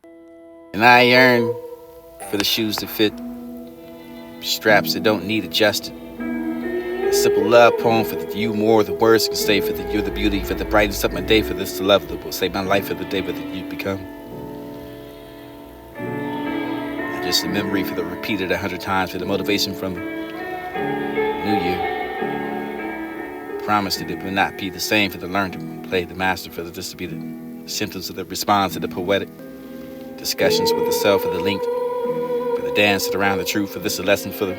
And I yearn for the shoes that fit, straps that don't need adjusted. A simple love poem for the you more, the words can stay for the you're the beauty, for the brightness of my day, for this the love that will save my life for the day that you become. And just a memory for the repeated 100 times, for the motivation from the new year. Promise that it will not be the same, for the learn to play the master, for this to be the symptoms of the response to the poetic discussions with the self, for the linked, for the dance around the truth, for this a lesson for the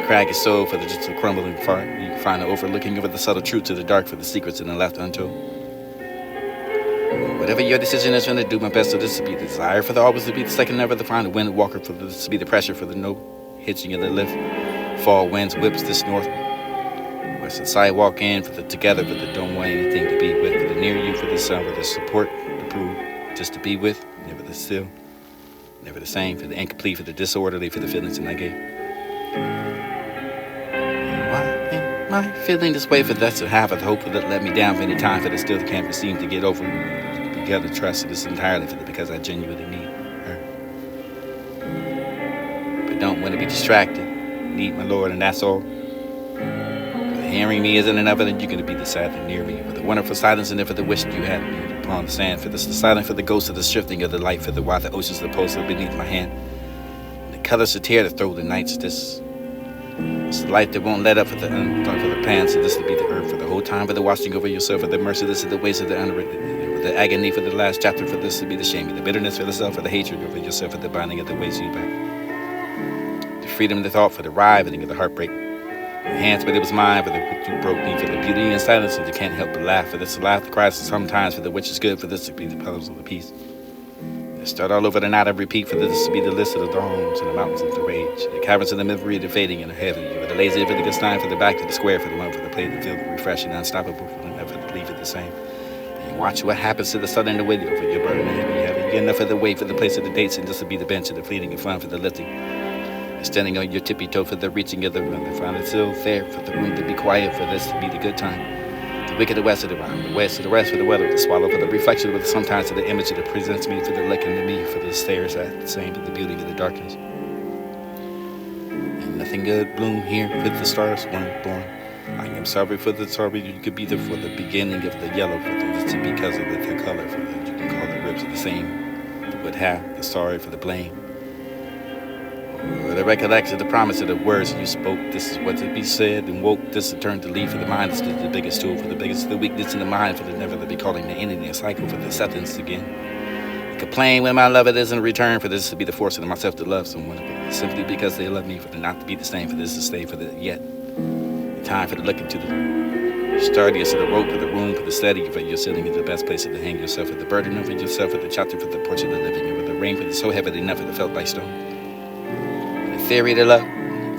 crack your soul, for the just a crumbling fart. You can find the overlooking over the subtle truth to the dark, for the secrets in the left untold. Whatever your decision is, going to do my best, so this to be the desire, for the always to be the second, never the final wind walker, for this to be the pressure, for the no hitching of the lift. Fall winds whips this north. Western sidewalk in, for the together, for the don't want anything to be with, for the near you, for the sun, for the support, the prove, just to be with, never the still, never the same, for the incomplete, for the disorderly, for the feelings that I gave. Why am I feeling this way? For that's a half of the hope that let me down for any time, for the still can't seem to get over. Together, trust this entirely for the because I genuinely need her. But don't want to be distracted. Need my Lord, and that's all. For hearing me isn't enough, then you're going to be the sad and near me. For the wonderful silence, and then for the wish you had me upon the sand. For this, the silence, for the ghost of the shifting of the light, for the why the oceans, the posts are beneath my hand. And the colors of tear that throw the nights. This. It's the light that won't let up for the plans, so this will be the earth for the whole time, for the watching over yourself, for the mercy, this is the ways of the unwritten, the agony for the last chapter, for this to be the shame, the bitterness for the self, for the hatred over yourself, for the binding of the ways you back. The freedom of the thought, for the riveting of the heartbreak. The hands, but it was mine, for the you broke me, for the beauty and silence, and you can't help but laugh, for this to laugh, the cries sometimes, for the which is good, for this to be the pillars of the peace. Start all over the night and repeat, for this to be the list of the dawns and the mountains of the rage, the caverns of the memory, the fading and the heavy, for the lazy, for the good time, for the back to the square, for the one, for the play, the feel, the refreshing, unstoppable, for the never to leave it the same. And you watch what happens to the sun and the wind, for your burden and heavy, heavy. You get enough of the weight, for the place of the dates, and this will be the bench of the fleeting and fun, for the lifting. And standing on your tippy toe, for the reaching of the room, and find it still there, for the room to be quiet, for this to be the good time. The wicked, the west of the round, the west of the rest, for the weather, the swallow, for the reflection, with sometimes to the image that presents me, for the looking to me, for the stares at the same, for the beauty of the darkness. And nothing good bloom here, for the stars weren't born. I am sorry for the sorry you could be there for the beginning of the yellow, for the because of the color, for the you can call the ribs of the same, the would have, the sorry for the blame. The recollection, the promise of the words you spoke, this is what to be said and woke, this to turn to leave for the mind is the biggest tool, for the biggest, the weakness in the mind, for the never to be calling the ending, a cycle for the acceptance again. I complain when my love it isn't a return, for this to be the force of myself to love someone, simply because they love me, for the not to be the same, for this to stay, for the yet. Time for the look into the sturdiest of the rope of the room, for the steady, for your sitting in the best place to hang yourself, for the burden over yourself, for the chapter, for the porch of the living, for the rain, for the so heavy enough, for the felt like stone. Theory to love,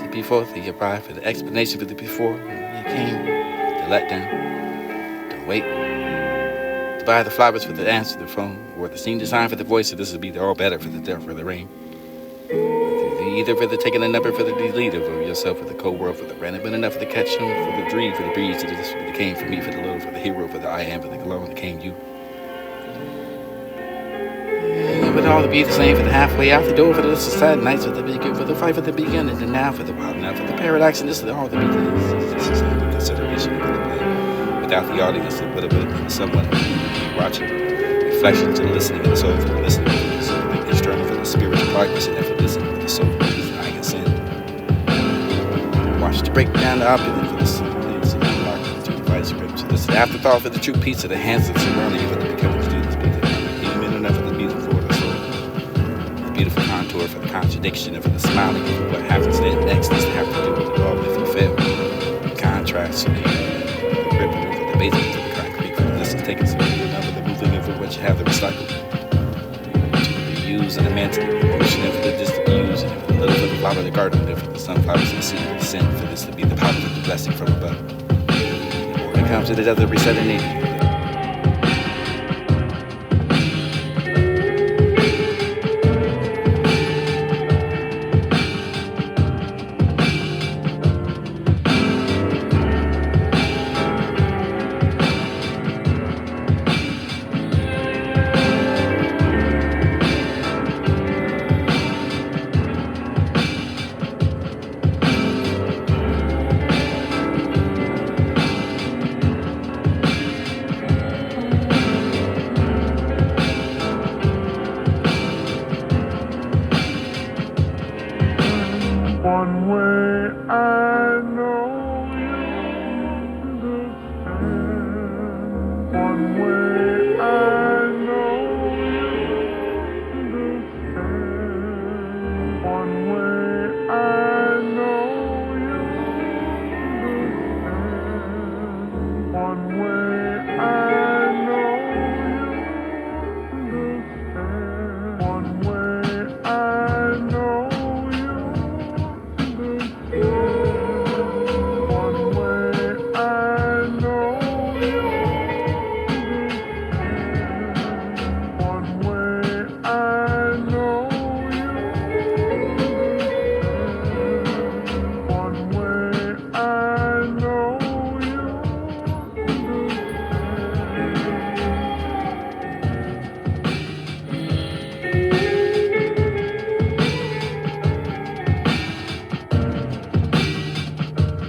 the before, the arrive, for the explanation for the before, you came, the letdown, the wait, to buy the flowers for the answer, the phone, or the scene design for the voice, so this would be the all better for the death, for the rain. Either for the taking a number, for the delete of yourself, for the cold world, for the random, but enough for the catch, for the dream, for the breeze, for this, for the came, for me, for the little, for the hero, for the I am, for the glow, and the came you. It would all be the same for the halfway out the door, for the sad nights, for the beginning, for the fight, for the beginning, and now for the wild, now for the paradox, and this is all the beginnings. This is the consideration of the play. Without the audience, it would have been someone watching, reflections and listening, and soul for the listening, so the external for the spiritual progress, and then for listening for the soul, for the I can sin. Watch to break down the opulence for the sun, please, and the market to the vice grip. So this is the afterthought for the true piece of the hands of surrounding you for the becoming students, be the human enough for the beautiful. Beautiful contour for the contradiction and for the smiling for what happens then next is to have to do with the love if you fail. The contrast to the ripping over the basement to the concrete for the distance taken so another the moving over what you have to recycle. To be used and the man to be pushing it for the distant used and for the little for the flower of the garden and for the sunflowers and the seed of the sin for this to be the power of the blessing from above. When it comes to the other resetting nature.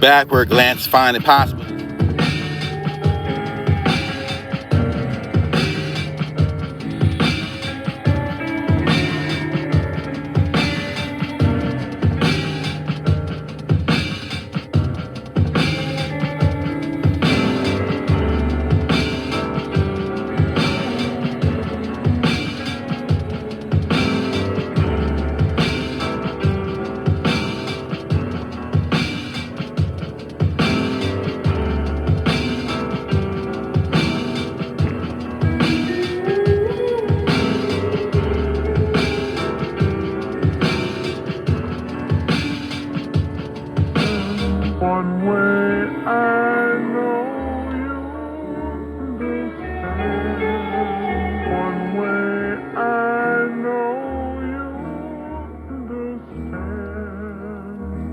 backward glance, find it possible. One way I know you understand. One way I know you understand.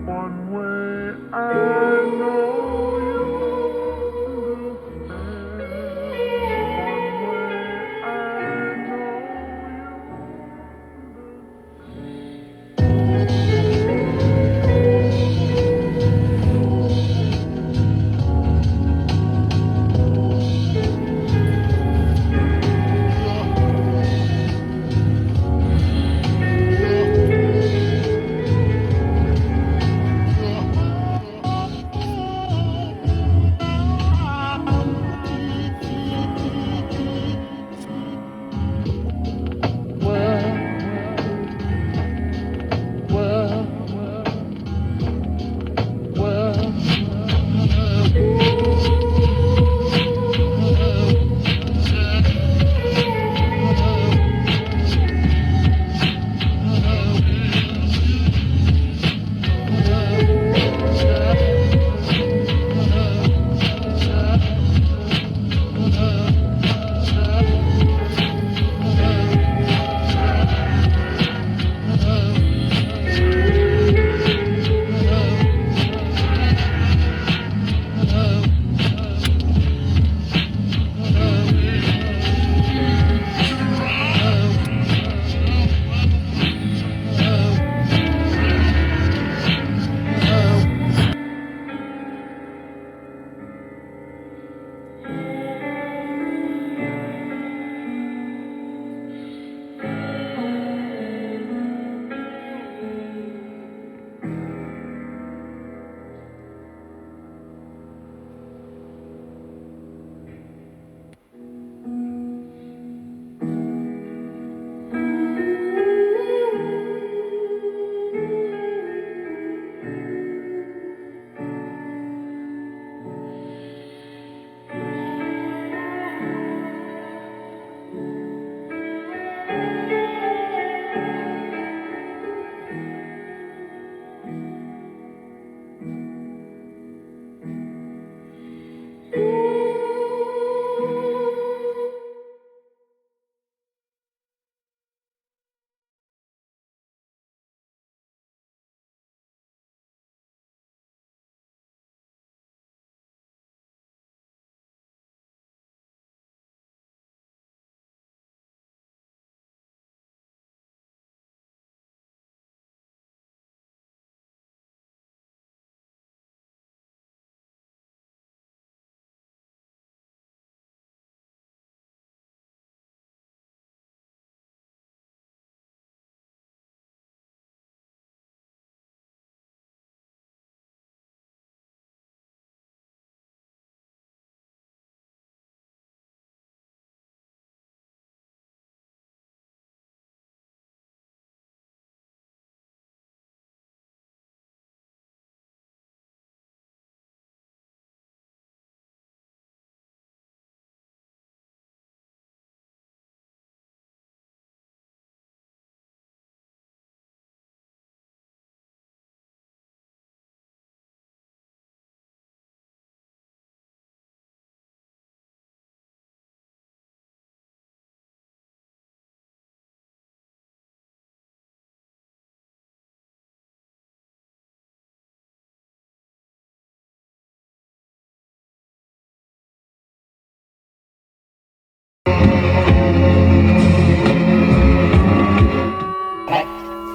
One way I know you understand. One way I know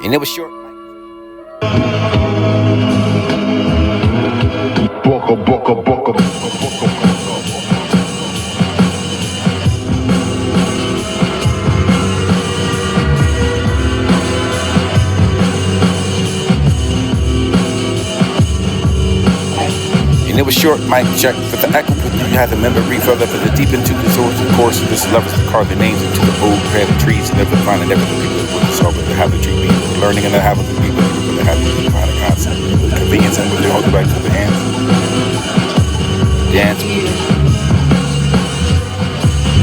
And it was short. And it was short, mic check for the echo. You had the memory further for the deep into the source. Of course, this is lovers to carve their names into the old crab trees. Never find and never the people that wouldn't solve it. They have the treat me. Learning and the habit of people who have the find a concept. With convenience and with the hold it back to the hands. Dance.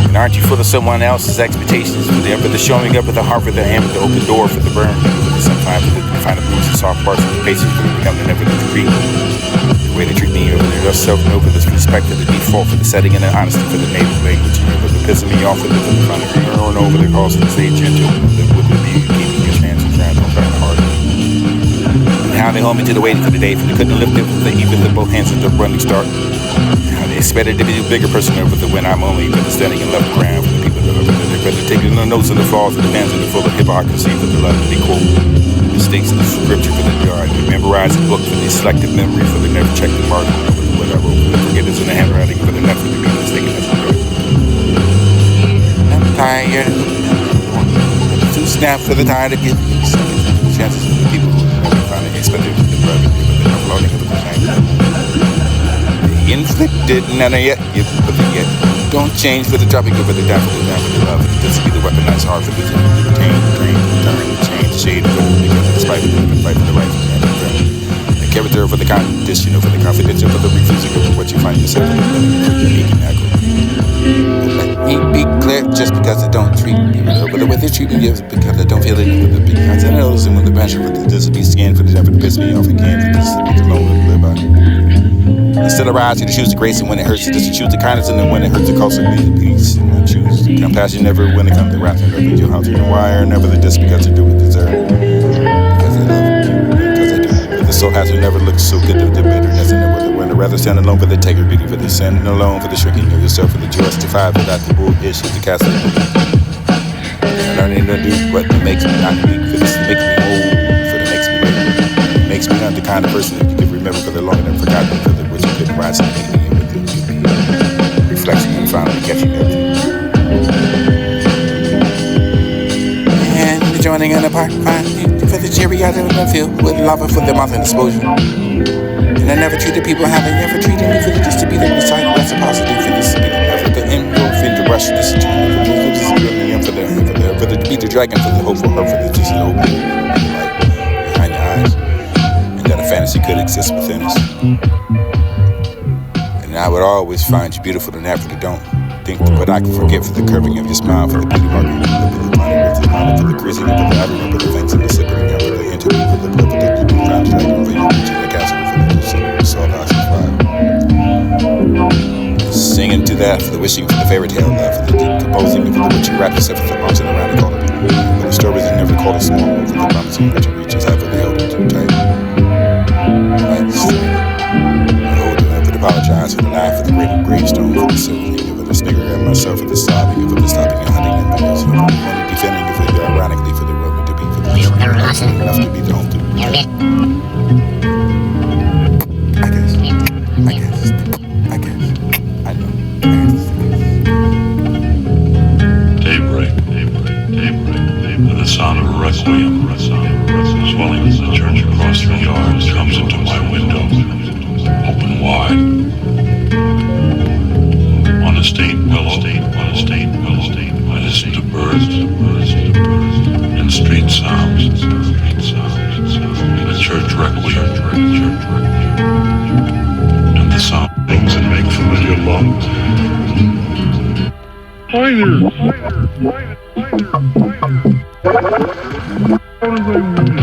And aren't you full of someone else's expectations? For the showing up with the heart for the hand with the open door for the burn. Sometimes you find the blues and soft parts of the patience for the become the never the degree. The way they treat me over there, yourself and over this respect for the default for the setting and the honesty for the native language. But the pissing me off with the fun of over and over the calls to stay gentle. With the view, keeping your chance and trying to find hard. And how they hold me to the waiting for the day, for they couldn't lift it, for even the both hands at the running start. How they expected to be a bigger person over the when I'm only for the standing in level ground for the people that are better taking the notes and the flaws and the fans and the full of hypocrisy for the love to be cool. Mistakes in the scripture for the yard. Memorize the book for the selective memory for the never check the margin over the what I wrote. Forget it's in the handwriting for the never to be mistaken as a road. I'm tired. Too snap for the time to give me seconds and chances for the people who never found it expected with the brother, but they're not loading with the percent. They inflicted none of yet, but the yet. Don't change for the topic over the down for the down for the love. This will be the weaponized heart for the retain, drain, turn, change, shade, because it's fight for the fight for the right and the character for the condition for the confidential for the refusing of what you find yourself in the unique and echo. Let me be clear, just because I don't treat me but the way they treat me is because I don't feel it with the big kinds of nose and when the passion for the this will be scanned for the devil to piss me off again for this is alone to live by. Instead of rise to choose the grace and when it hurts to choose the kindness and then when it hurts to cause the peace and I choose the compassion never when it comes to wrath and never your house and wire never the just because I do it deserve because I love because I do but the soul has never looked so good to the bitterness and never when I rather stand alone for the integrity for the sin and alone for the shrinking of yourself for the justified without the bull issues the castle and learning to do what makes me not weak for this makes me old for the makes me ready it makes me not the kind of person that you can remember for the long and forgotten for the which you could rise and meet me with the reflection and finally catching everything. And the joining in the park fine for the cherry out of the field with lava for the mouth and explosion. And I never treated people how they never treated me for the just to be the beside reciprocity for this to be the never the endorphin to rush this to for the to beat the dragon for the hope for her for the just open light behind your eyes and that a fantasy could exist within us. And I would always find you beautiful and never to don't think but I can forget for the curving of your smile for the beauty marking for the money with the money for the creasing for the I remember the things in the sipping for the interview for the purple that you do times like over you reaching the castle for the soul lost and fire. Singing to that for the wishing for the fairy tale love for the deep composing for the which you wrap yourself with the arms and around the corner. For the stories that never called us small for the promising that you reach us ever they held it too tight. Apologize for the laugh of the great gravestone for the silver for the snigger at myself for the sobbing for the stopping and hunting and videos for the only defending for the ironically for the road to be for the enough to be the home to I know daybreak and the sound of a requiem swelling as the church across the yards comes into my window open wide on a stained pillow I listen to birds and street sounds a church requiem and the sound of things that make familiar love. Hi there. How does I win?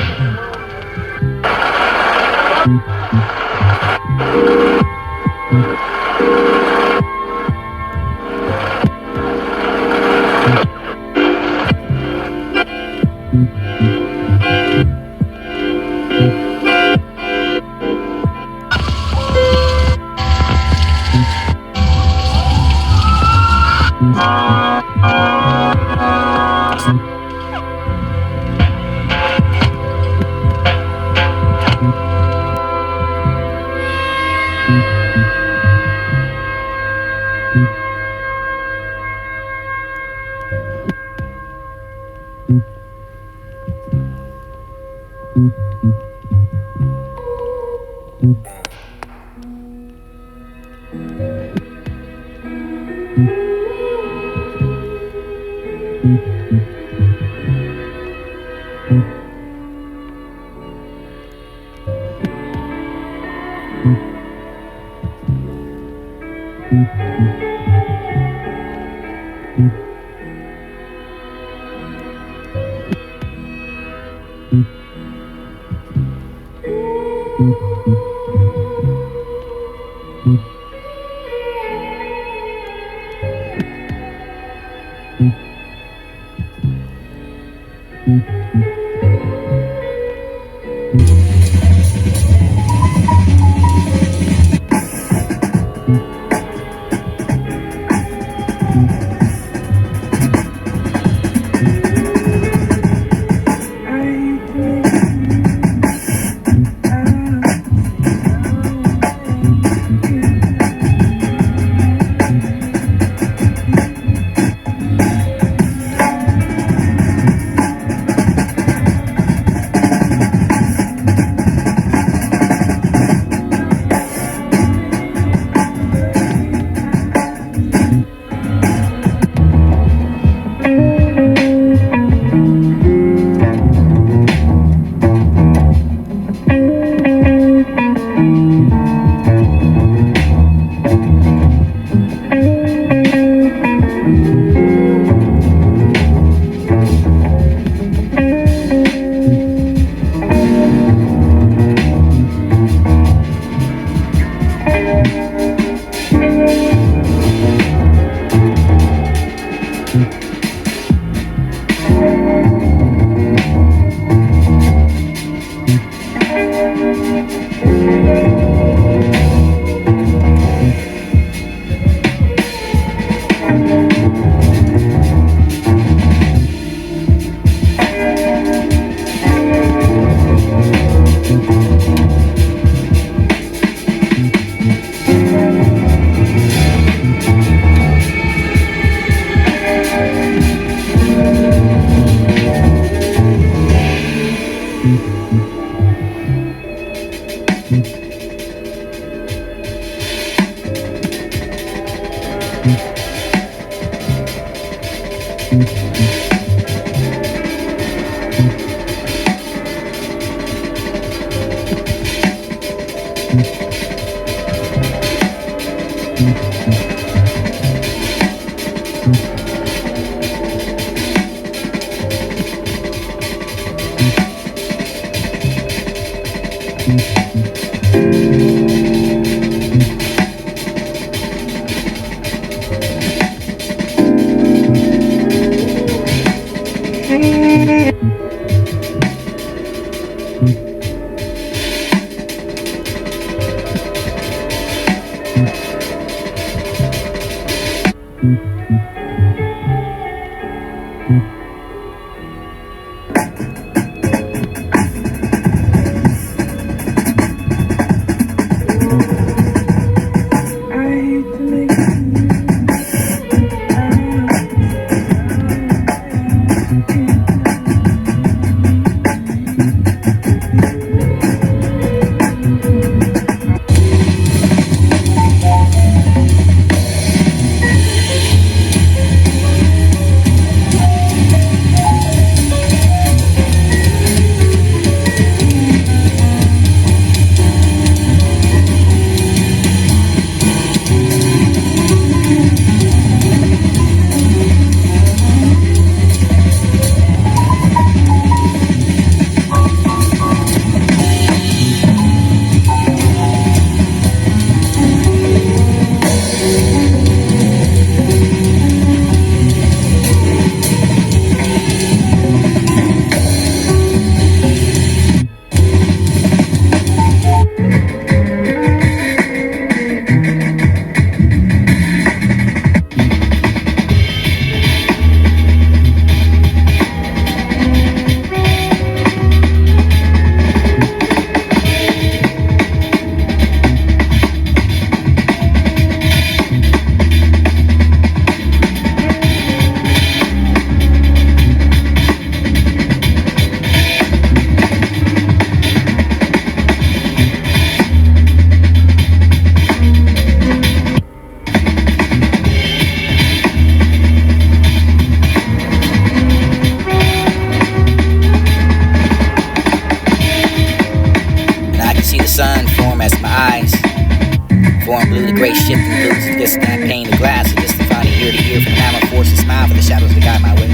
gray shit and blues and this and that pain of glass. And just to find it ear to ear from now I'm forced to smile for the shadows that guide my way.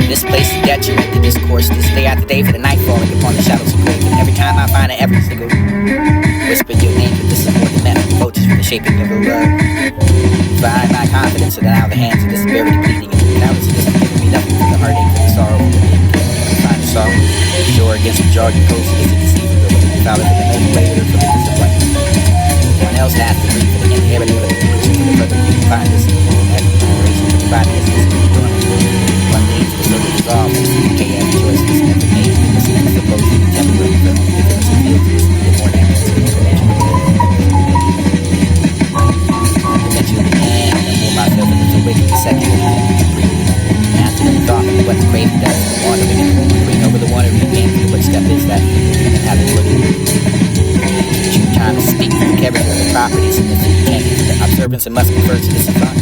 This place is detriment to discourse. This day after day for the night falling upon the shadows of grave. And every time I find an evidence to go whisper your name, but this is more than metal. Approaches for the shaping of a love. Find my confidence in now the hands of this buried bleeding. And now it's just giving me nothing for the heartache, for the sorrow, for the pain. Find the sorrow. Shore against the jargon coast. This is deceiving. But when you found it for the noble later for the disappointment. No one else has to breathe for the inherent for the conviction for the further you can find this. That inspiration for the body is this is doing. One needs to sort of dissolve this KF choice. This never made. This never supposed to be temporary. But if it's a field, this is the more natural situation. Eventually, and I more myself in this awakening second. After the thought of what the craving does, the wandering and wandering over the wandering again. What step is that? And how to look at it. You trying to speak for the character of the properties and the the observance and must be first to this fun.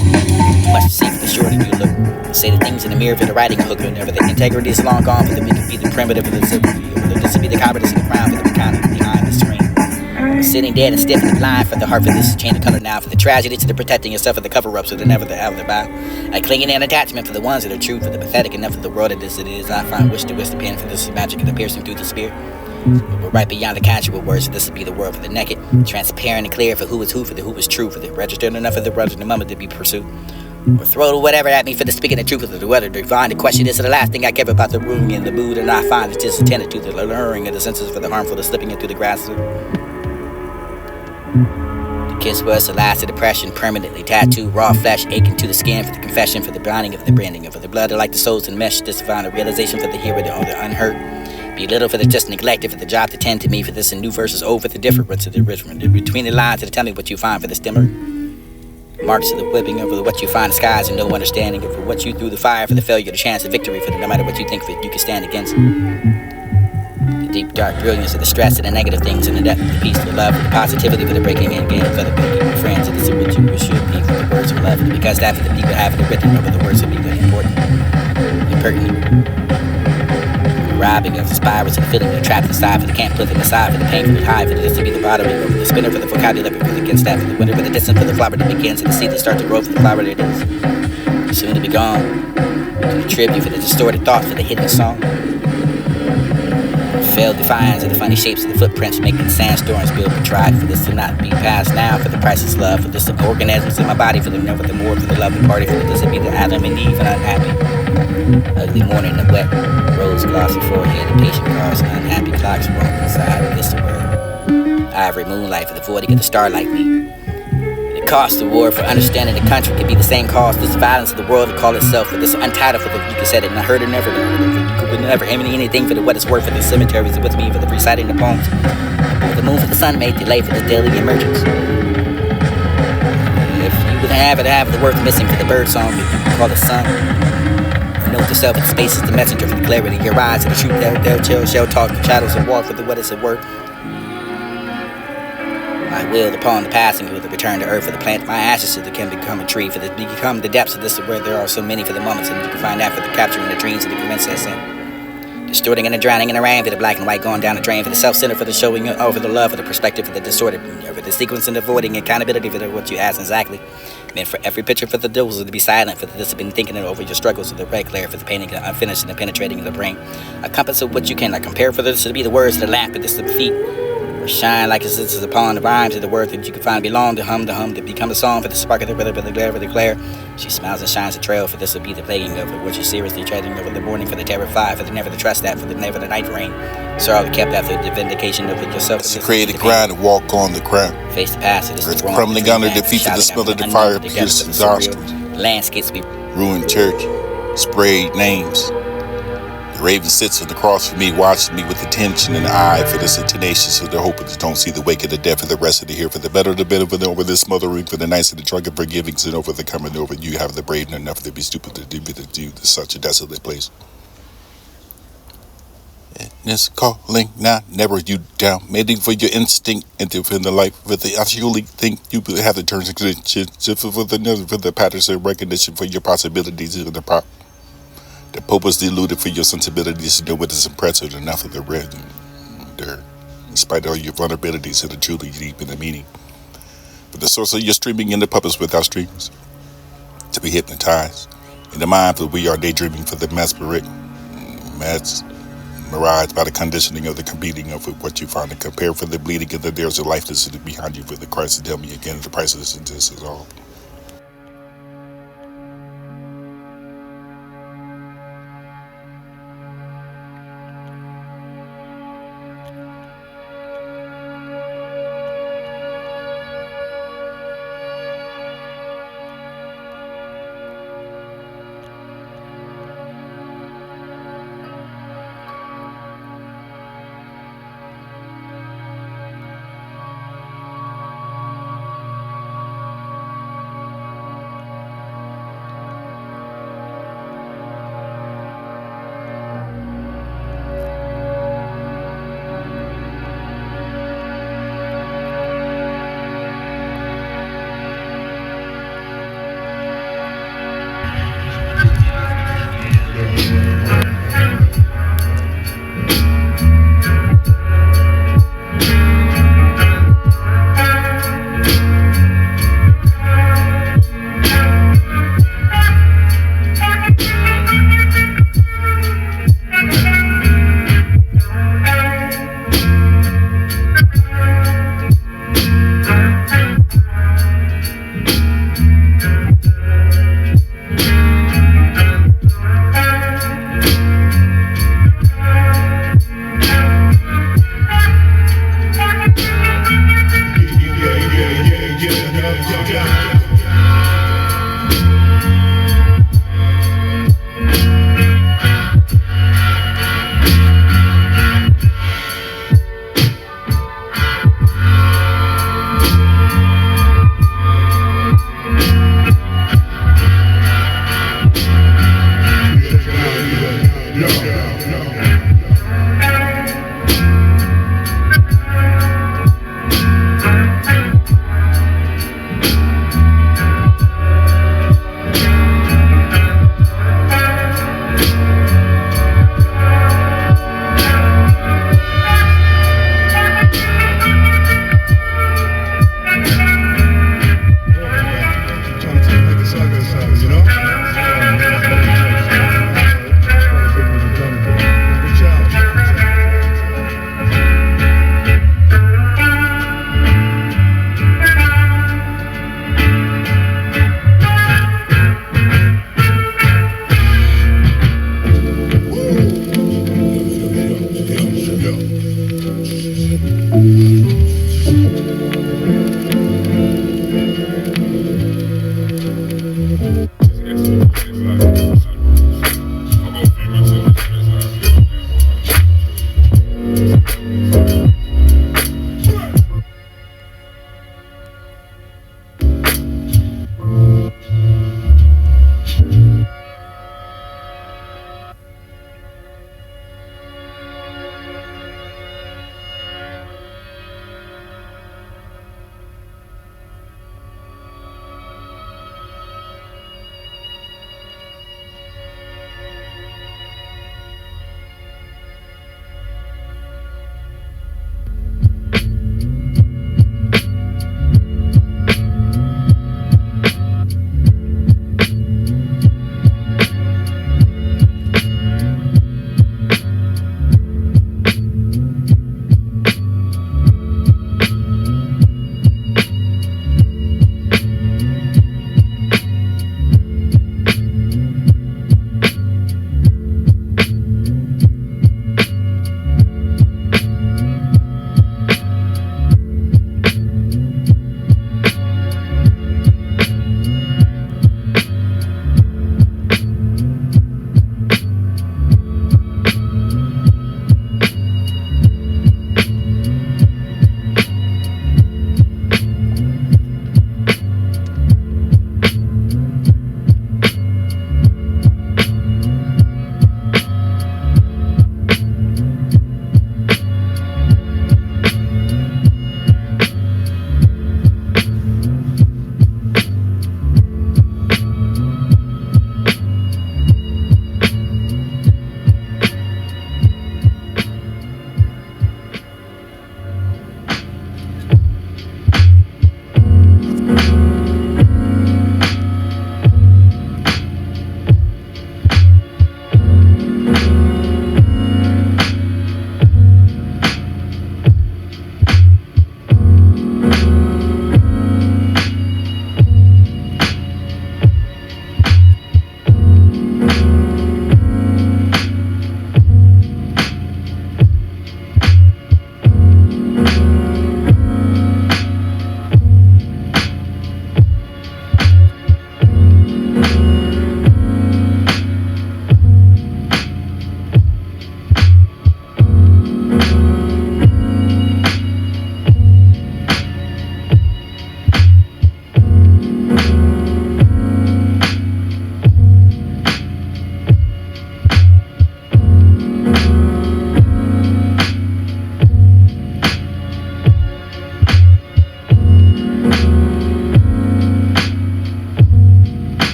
Much to see for the short of you look. Say the things in the mirror for the writing hook or never. The integrity is long gone for the to be the primitive of the civil. This to be the cowardice of the crown for the mechanic behind the screen. Sitting dead and stiff and blind for the heart for this change of color now for the tragedy to the protecting yourself of the cover-ups of the never the ever the bow. A clinging and attachment for the ones that are true for the pathetic enough of the world that this it is. I find wish to wish the pen for this magic of the piercing through the spirit. But right beyond the casual words, so this would be the world for the naked, transparent and clear for who is who, for the who is true, for the registered enough for the brothers and the mama to be pursued. Or throw whatever at me for the speaking the truth of the weather, divine. The question is the last thing I care about the room and the mood, and I find it's just attended to the alluring of the senses for the harmful, the slipping into the grass. The kiss was the last of depression, permanently tattooed, raw flesh aching to the skin for the confession, for the browning of the branding of the blood, like the souls and mesh, this find a realization for the hero, the unhurt. Be little for the just neglected, for the job to tend to me, for this and new verses over the difference of the original. Between the lines to tell me what you find for the stimmer. Marks of the whipping over what you find in the skies and no understanding of what you through the fire for the failure, the chance of victory for the no matter what you think for you can stand against. The deep dark brilliance of the stress and the negative things and the depth of the peace, the love, the positivity for the breaking in game for the breaking friends. It is what you should be for the words of love, because that for the people have the written over the words of people important, impertinent. Robbing of the spirals and feeling the trapped inside for the can't put them aside for the pain for the high for the to be the bottom over the spinner for the vocabulary for the against that for the winter for the distance for the flower that begins and the seed that starts to grow for the flower that is soon to be gone to the tribute for the distorted thought for the hidden song. Failed defiance of the funny shapes of the footprints making sandstorms build but tried for this to not be passed now for the priceless love for this organisms in my body for the never the more for the lovely party for this to be the Adam and Eve and unhappy. Ugly morning, the wet, rose glossy forehead, the patient cars, and unhappy clocks walk inside of this world. Ivory moonlight for the voiding of the starlight me. The cost of war for understanding the country could be the same cost. This violence of the world to call itself for this untitled for the you can say it and I heard it never. You could never aim anything for the what it's worth for the cemeteries and with me for the reciting the poems. The moon for the sun made delay for the daily emergence. If you would have the word missing for the bird song, you could call it sun. Note yourself in space is the messenger for the clarity. Your eyes and the truth, they'll chill, shall talk, the shadows and walk for the what is it worth. I will upon the passing of the return to earth for the plant my ashes so that can become a tree for the become the depths of this where there are so many for the moments and you can find out for the capturing the dreams of the commences and distorting and the drowning in the rain for the black and white going down the drain for the self-centered for the showing over the love for the perspective for the distorted for the sequence and avoiding accountability for the, what you ask exactly. Meant for every picture for the duels to be silent for the discipline thinking it over your struggles of the red glare for the painting the unfinished and the penetrating of the brain. A compass of what you can like compare for this to be the words of the lamp for this to the feet. Or shine like it's upon the rhymes of the word that you can find belong to hum to become a song for the spark of the rhythm for the glare for the glare. She smiles and shines a trail for this will be the plaguing of it, what you seriously treading over the morning for the terror fly for the never to trust that for the never the night rain. Sorrow kept after the vindication of it yourself. It's a created grind to walk on the ground. Face the past, it is Earth crumbling under the feet of the smell of the fire pierced the nostrils. Landscapes be ruined church, sprayed names. The raven sits on the cross for me, watching me with attention and eye for this tenacious of the hope that don't see the wake of the death for the rest of the here for the better for the over this smothering for the nights of the drunken forgivings and over the coming over you have the brave enough to be stupid to do such a desolate place. And it's calling now, never you down, mating for your instinct and to find the life with the I surely think you have the terms and conditions for the patterns of recognition for your possibilities in the pop. The Pope was deluded for your sensibilities to know what is impressive enough of the red there, in spite of all your vulnerabilities and the truly deep in the meaning. But the source of your streaming in the puppets without strings, to be hypnotized. In the mind, for we are daydreaming for the mesmerized by the conditioning of the competing of what you find and compare for the bleeding and the there's a lifeless behind you for the Christ to tell me again the priceless and this is all.